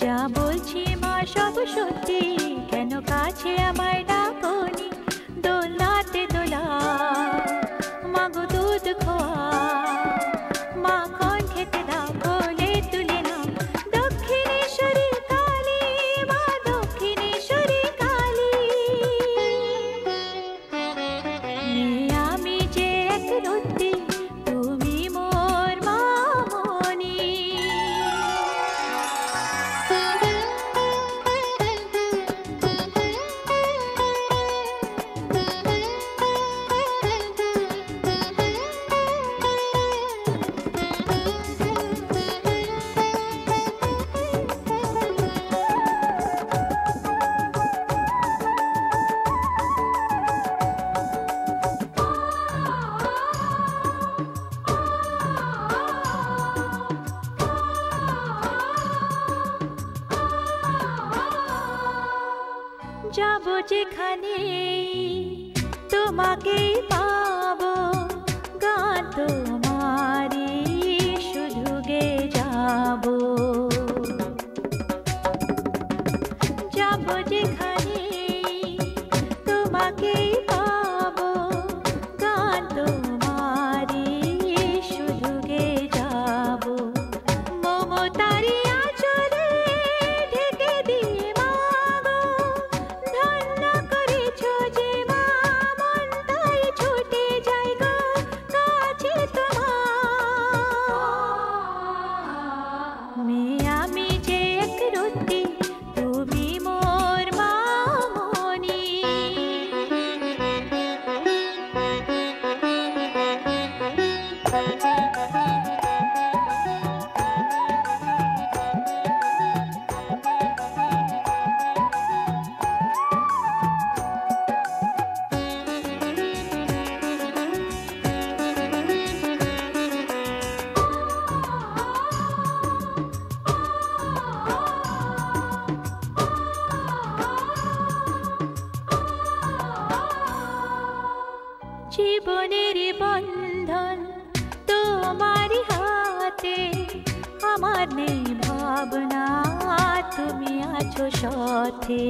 যা বলছি মা সব সত্যি, কেন কাছে আমায় ডাকনি? দোলাতে দোলা মাগো দুধ খোয়া, মাখন খেতে দাও কোলে তুলে নাও। দক্ষিণেশ্বরী কালী মা, দক্ষিণেশ্বরী কালী। মেয়ে আমি যে এক রত্তি, তুমি মোর মামনি। যাব যেখানে তোমাকেই পাবো, গান তোমারি শুধু গে যাবো। যাব যেখানে তোমাকেই পাবো, গান তোমারি শুধু গে যাবো। মমতারি আঁচলে ঢেকে দিয়ে মাগো, ধন্য করেছো যে মা, মন তাই ছুটে যাই গো কাছে তোমার। মেয়ে আমি যে এক রত্তি, তুমি মোর মামনি। জীবনের বন্ধন তোমারই হাতে, আমার নেই ভাবনা, তুমি আছো সাথে।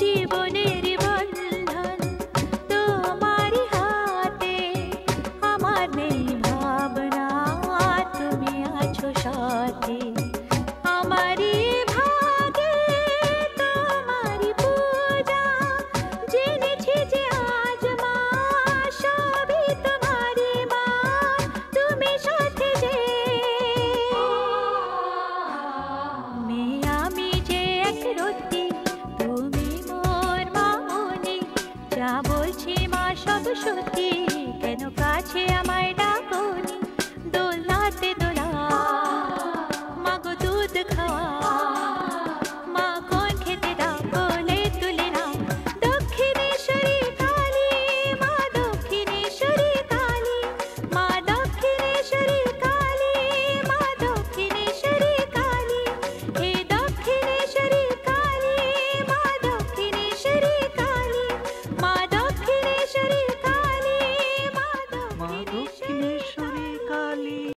জীবনের বন্ধন তোমারই হাতে, আমার নেই ভাবনা, তুমি আছো সাথে।